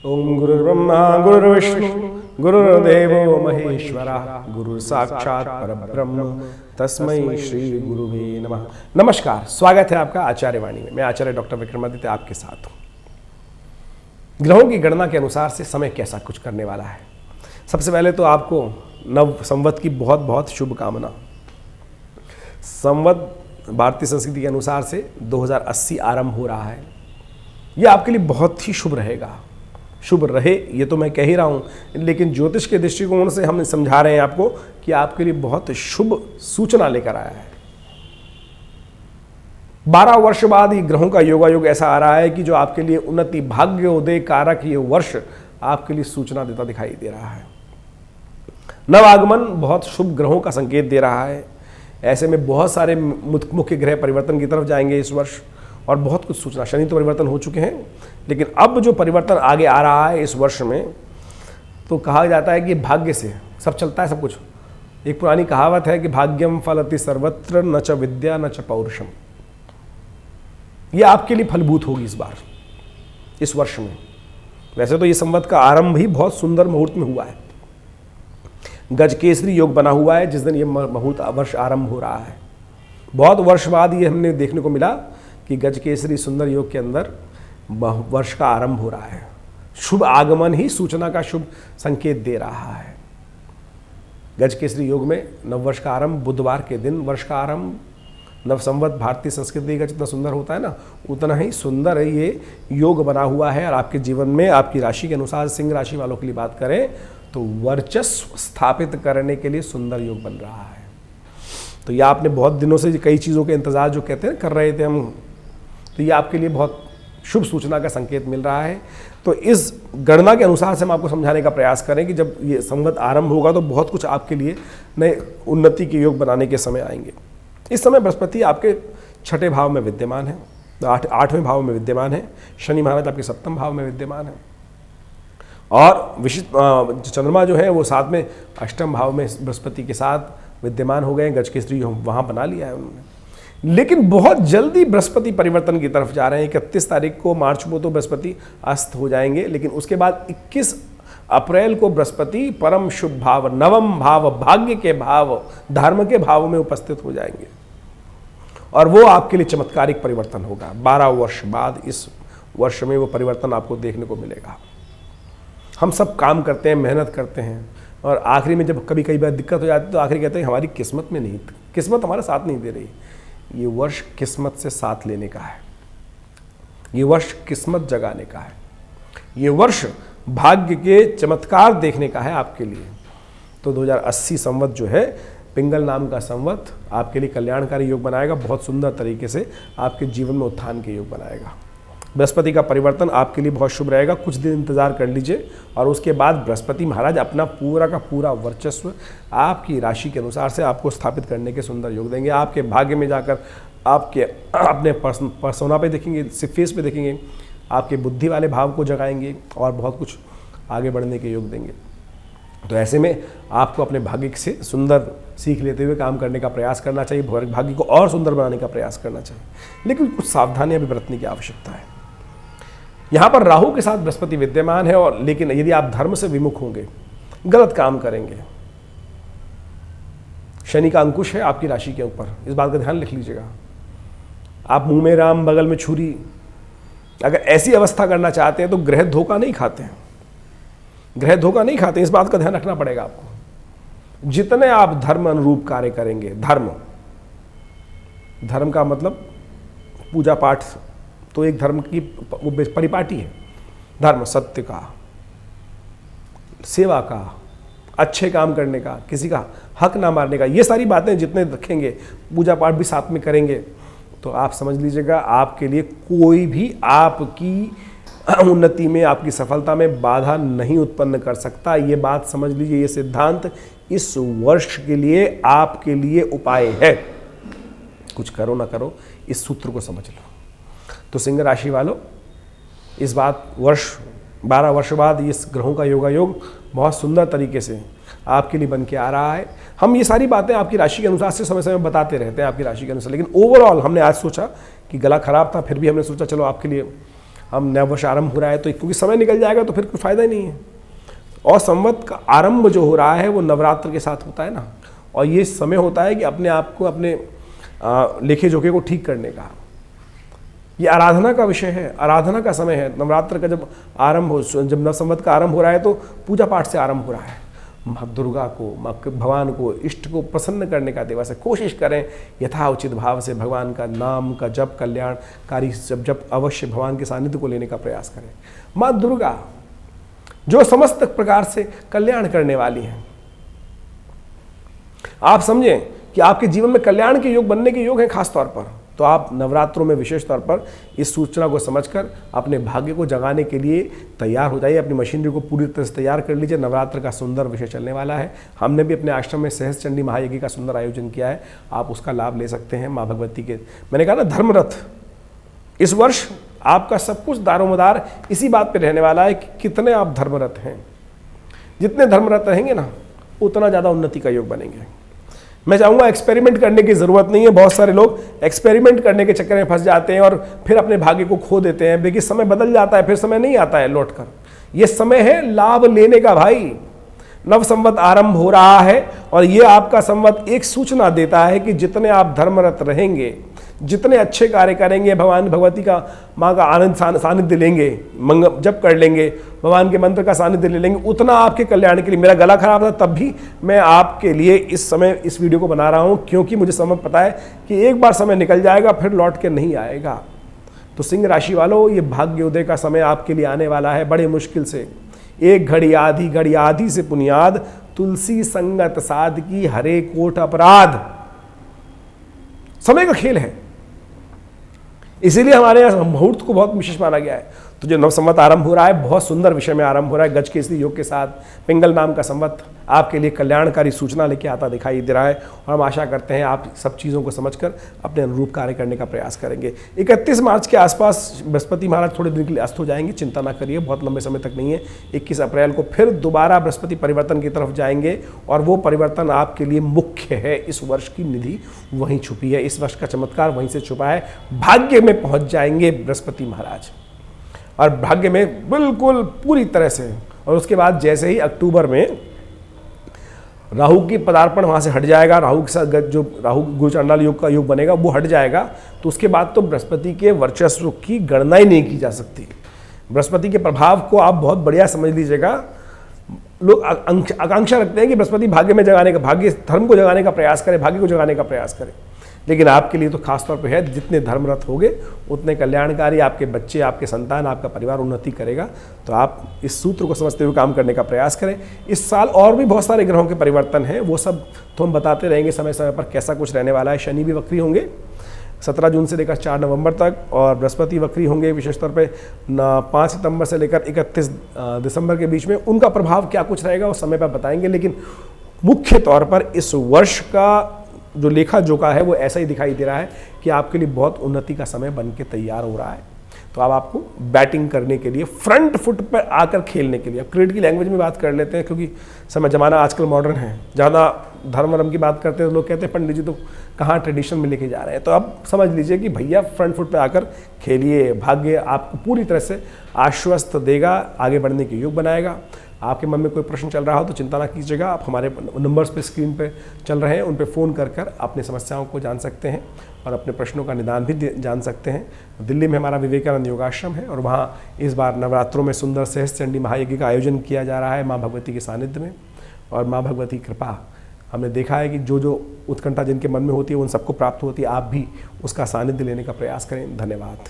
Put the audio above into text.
ओम गुरुर्ब्रह्मा गुरुर्विष्णु गुरुर्देवो महेश्वरा गुरु साक्षात परब्रह्म तस्मै श्री गुरुवे नमः। नमस्कार, स्वागत है आपका आचार्य वाणी में। मैं आचार्य डॉक्टर विक्रमादित्य आपके साथ हूँ। ग्रहों की गणना के अनुसार से समय कैसा कुछ करने वाला है। सबसे पहले तो आपको नव संवत की बहुत बहुत शुभकामना। संवत भारतीय संस्कृति के अनुसार से 2080 आरंभ हो रहा है। यह आपके लिए बहुत ही शुभ रहेगा। शुभ रहे ये तो मैं कह ही रहा हूँ, लेकिन ज्योतिष के दृष्टिकोण से हम समझा रहे हैं आपको कि आपके लिए बहुत शुभ सूचना लेकर आया है। 12 वर्ष बाद ये ग्रहों का योगायोग ऐसा आ रहा है कि जो आपके लिए उन्नति भाग्य उदय कारक ये वर्ष आपके लिए सूचना देता दिखाई दे रहा है। नवागमन बहुत शुभ ग्रहों का संकेत दे रहा है। ऐसे में बहुत सारे मुख्य ग्रह परिवर्तन की तरफ जाएंगे इस वर्ष और बहुत कुछ सूचना। शनि तो परिवर्तन हो चुके हैं, लेकिन अब जो परिवर्तन आगे आ रहा है इस वर्ष में, तो कहा जाता है कि भाग्य से सब चलता है सब कुछ। एक पुरानी कहावत है कि भाग्यम फलति सर्वत्र न च विद्या न च पौरुषम। यह आपके लिए फलभूत होगी इस बार, इस वर्ष में। वैसे तो ये संवत का आरंभ ही बहुत सुंदर मुहूर्त में हुआ है। गजकेसरी योग बना हुआ है जिस दिन ये मुहूर्त वर्ष आरंभ हो रहा है। बहुत वर्ष बाद ये हमने देखने को मिला कि गजकेसरी सुंदर योग के अंदर वर्ष का आरंभ हो रहा है। शुभ आगमन ही सूचना का शुभ संकेत दे रहा है। गजकेसरी योग में नववर्ष का आरंभ, बुधवार के दिन वर्ष का आरंभ। नव संवत भारतीय संस्कृति का जितना सुंदर होता है ना, उतना ही सुंदर है ये योग बना हुआ है। और आपके जीवन में आपकी राशि के अनुसार सिंह राशि वालों के लिए बात करें तो वर्चस्व स्थापित करने के लिए सुंदर योग बन रहा है। तो ये आपने बहुत दिनों से कई चीज़ों के इंतजार जो कहते हैं कर रहे थे हम, तो ये आपके लिए बहुत शुभ सूचना का संकेत मिल रहा है। तो इस गणना के अनुसार से हम आपको समझाने का प्रयास करें कि जब ये संवत आरंभ होगा तो बहुत कुछ आपके लिए नए उन्नति के योग बनाने के समय आएंगे। इस समय बृहस्पति आपके छठे भाव में विद्यमान है, आठवें भाव में विद्यमान है। शनि महाराज आपके सप्तम भाव में विद्यमान है और विशिष्ट चंद्रमा जो है वो साथ में अष्टम भाव में बृहस्पति के साथ विद्यमान हो गए। गजकेसरी वहाँ बना लिया है उन्होंने। लेकिन बहुत जल्दी बृहस्पति परिवर्तन की तरफ जा रहे हैं। 31 तारीख को मार्च को तो बृहस्पति अस्त हो जाएंगे, लेकिन उसके बाद 21 अप्रैल को बृहस्पति परम शुभ भाव, नवम भाव, भाग्य के भाव, धर्म के भाव में उपस्थित हो जाएंगे और वो आपके लिए चमत्कारिक परिवर्तन होगा। 12 वर्ष बाद इस वर्ष में वो परिवर्तन आपको देखने को मिलेगा। हम सब काम करते हैं, मेहनत करते हैं और आखिरी में जब कभी बार दिक्कत हो जाती है तो आखिरी कहते हैं हमारी किस्मत में नहीं, किस्मत हमारा साथ नहीं दे रही। ये वर्ष किस्मत से साथ लेने का है। ये वर्ष किस्मत जगाने का है। ये वर्ष भाग्य के चमत्कार देखने का है आपके लिए। तो 2080 संवत जो है, पिंगल नाम का संवत आपके लिए कल्याणकारी योग बनाएगा। बहुत सुंदर तरीके से आपके जीवन में उत्थान के योग बनाएगा। बृहस्पति का परिवर्तन आपके लिए बहुत शुभ रहेगा। कुछ दिन इंतजार कर लीजिए और उसके बाद बृहस्पति महाराज अपना पूरा का पूरा वर्चस्व आपकी राशि के अनुसार से आपको स्थापित करने के सुंदर योग देंगे। आपके भाग्य में जाकर आपके अपने पर्सोना पे देखेंगे, फेस पे देखेंगे, आपके बुद्धि वाले भाव को जगाएंगे और बहुत कुछ आगे बढ़ने के योग देंगे। तो ऐसे में आपको अपने भाग्य से सुंदर सीख लेते हुए काम करने का प्रयास करना चाहिए। भाग्य को और सुंदर बनाने का प्रयास करना चाहिए, लेकिन कुछ सावधानियां भी बरतने की आवश्यकता है। यहाँ पर राहु के साथ बृहस्पति विद्यमान है और लेकिन यदि आप धर्म से विमुख होंगे, गलत काम करेंगे, शनि का अंकुश है आपकी राशि के ऊपर, इस बात का ध्यान लिख लीजिएगा। आप मुंह में राम बगल में छुरी, अगर ऐसी अवस्था करना चाहते हैं तो ग्रह धोखा नहीं खाते हैं। ग्रह धोखा नहीं खाते, इस बात का ध्यान रखना पड़ेगा आपको। जितने आप धर्म अनुरूप कार्य करेंगे, धर्म का मतलब पूजा पाठ तो एक धर्म की परिपाटी है। धर्म सत्य का, सेवा का, अच्छे काम करने का, किसी का हक ना मारने का, ये सारी बातें जितने रखेंगे, पूजा पाठ भी साथ में करेंगे, तो आप समझ लीजिएगा आपके लिए कोई भी आपकी उन्नति में, आपकी सफलता में बाधा नहीं उत्पन्न कर सकता। ये बात समझ लीजिए। ये सिद्धांत इस वर्ष के लिए आपके लिए उपाय है। कुछ करो ना करो, इस सूत्र को समझ लो। तो सिंह राशि वालों, इस बात 12 वर्ष बाद इस ग्रहों का योगायोग बहुत सुंदर तरीके से आपके लिए बन के आ रहा है। हम ये सारी बातें आपकी राशि के अनुसार से समय समय बताते रहते हैं आपकी राशि के अनुसार, लेकिन ओवरऑल हमने आज सोचा कि गला खराब था, फिर भी हमने सोचा चलो आपके लिए हम नया वर्ष आरंभ हो रहा है तो क्योंकि समय निकल जाएगा तो फिर कोई फायदा ही नहीं है। और संवत का आरंभ जो हो रहा है वो नवरात्र के साथ होता है ना, और ये समय होता है कि अपने आप को, अपने लेखे जोखे को ठीक करने का। ये आराधना का विषय है, आराधना का समय है। नवरात्र का जब आरंभ हो, जब नव संवत का आरंभ हो रहा है तो पूजा पाठ से आरंभ हो रहा है। माँ दुर्गा को, माँ भगवान को, इष्ट को प्रसन्न करने का दिवस है। कोशिश करें यथा उचित भाव से भगवान का नाम का जप, कल्याणकारी जप अवश्य भगवान के सानिध्य को लेने का प्रयास करें। माँ दुर्गा जो समस्त प्रकार से कल्याण करने वाली हैं, आप समझें कि आपके जीवन में कल्याण के योग बनने के योग हैं खास तौर पर, तो आप नवरात्रों में विशेष तौर पर इस सूचना को समझकर अपने भाग्य को जगाने के लिए तैयार हो जाइए। अपनी मशीनरी को पूरी तरह से तैयार कर लीजिए। नवरात्र का सुंदर विषय चलने वाला है। हमने भी अपने आश्रम में सहस्त्र चंडी महायज्ञ का सुंदर आयोजन किया है, आप उसका लाभ ले सकते हैं। माँ भगवती के, मैंने कहा ना, धर्मरथ, इस वर्ष आपका सब कुछ दारोमदार इसी बात पर रहने वाला है कि कितने आप धर्मरथ हैं। जितने धर्मरथ रहेंगे ना उतना ज़्यादा उन्नति का योग बनेंगे। मैं चाहूँगा एक्सपेरिमेंट करने की ज़रूरत नहीं है। बहुत सारे लोग एक्सपेरिमेंट करने के चक्कर में फंस जाते हैं और फिर अपने भाग्य को खो देते हैं। देखिए समय बदल जाता है, फिर समय नहीं आता है लौट कर। ये समय है लाभ लेने का भाई। नव संवत आरंभ हो रहा है और ये आपका संवत एक सूचना देता है कि जितने आप धर्मरत रहेंगे, जितने अच्छे कार्य करेंगे, भगवान भगवती का, माँ का आनंद सानिध्य लेंगे, जप कर लेंगे, भगवान के मंत्र का सानिध्य ले लेंगे, उतना आपके कल्याण के लिए। मेरा गला खराब था तब भी मैं आपके लिए इस समय इस वीडियो को बना रहा हूँ, क्योंकि मुझे समय पता है कि एक बार समय निकल जाएगा फिर लौट के नहीं आएगा। तो सिंह राशि वालों, ये भाग्योदय का समय आपके लिए आने वाला है बड़े मुश्किल से। एक घड़ी आधी से पुनियाद, तुलसी संगत साध की हरे कोट अपराध। समय का खेल है, इसीलिए हमारे यहाँ मुहूर्त को बहुत विशेष माना गया है। तो जो नव संवत आरंभ हो रहा है, बहुत सुंदर विषय में आरंभ हो रहा है। गजकेसरी योग के साथ पिंगल नाम का संवत आपके लिए कल्याणकारी सूचना लेके आता दिखाई दे रहा है, और हम आशा करते हैं आप सब चीज़ों को समझकर अपने अनुरूप कार्य करने का प्रयास करेंगे। 31 मार्च के आसपास बृहस्पति महाराज थोड़े दिन के लिए अस्त हो जाएंगे, चिंता ना करिए, बहुत लंबे समय तक नहीं है। 21 अप्रैल को फिर दोबारा बृहस्पति परिवर्तन की तरफ जाएंगे, और वो परिवर्तन आपके लिए मुख्य है। इस वर्ष की निधि वहीं छुपी है, इस वर्ष का चमत्कार वहीं से छुपा है। भाग्य में पहुँच जाएंगे बृहस्पति महाराज, और भाग्य में बिल्कुल पूरी तरह से। और उसके बाद जैसे ही अक्टूबर में राहु की पदार्पण वहाँ से हट जाएगा, राहु के साथ जो राहु गुरु चांडाल योग का योग बनेगा वो हट जाएगा, तो उसके बाद तो बृहस्पति के वर्चस्व की गणना ही नहीं की जा सकती। बृहस्पति के प्रभाव को आप बहुत बढ़िया समझ लीजिएगा। लोग आकांक्षा रखते हैं कि बृहस्पति भाग्य में जगाने का, भाग्य धर्म को जगाने का प्रयास करे, भाग्य को जगाने का प्रयास करे, लेकिन आपके लिए तो खास तौर पे है, जितने धर्मरत होंगे उतने कल्याणकारी आपके बच्चे, आपके संतान, आपका परिवार उन्नति करेगा। तो आप इस सूत्र को समझते हुए काम करने का प्रयास करें। इस साल और भी बहुत सारे ग्रहों के परिवर्तन हैं, वो सब तो हम बताते रहेंगे समय समय पर कैसा कुछ रहने वाला है। शनि भी वक्री होंगे 17 जून से लेकर 4 नवंबर तक, और बृहस्पति वक्री होंगे विशेष तौर पे 5 सितंबर से लेकर 31 दिसंबर के बीच में। उनका प्रभाव क्या कुछ रहेगा वो समय पर बताएंगे, लेकिन मुख्य तौर पर इस वर्ष का जो लेखा जोखा है वो ऐसा ही दिखाई दे रहा है कि आपके लिए बहुत उन्नति का समय बन के तैयार हो रहा है। तो अब आपको बैटिंग करने के लिए, फ्रंट फुट पर आकर खेलने के लिए, अब क्रिकेट की लैंग्वेज में बात कर लेते हैं, क्योंकि समय ज़माना आजकल मॉडर्न है। ज़्यादा धर्म वर्म की बात करते हैं तो लोग कहते हैं पंडित जी तो कहाँ ट्रेडिशन में लेके जा रहे हैं। तो अब समझ लीजिए कि भैया फ्रंट फुट पर आकर खेलिए। भाग्य आपको पूरी तरह से आश्वस्त देगा, आगे बढ़ने के योग बनाएगा। आपके मन में कोई प्रश्न चल रहा हो तो चिंता ना कीजिएगा, आप हमारे नंबर्स पे स्क्रीन पे चल रहे हैं, उन पे फ़ोन कर कर अपनी समस्याओं को जान सकते हैं और अपने प्रश्नों का निदान भी जान सकते हैं। दिल्ली में हमारा विवेकानंद योगाश्रम है, और वहाँ इस बार नवरात्रों में सुंदर सहस्त्र चंडी महायज्ञ का आयोजन किया जा रहा है माँ भगवती के सानिध्य में। और माँ भगवती कृपा, हमने देखा है कि जो जो उत्कंठा जिनके मन में होती है उन सबको प्राप्त होती है। आप भी उसका सानिध्य लेने का प्रयास करें। धन्यवाद।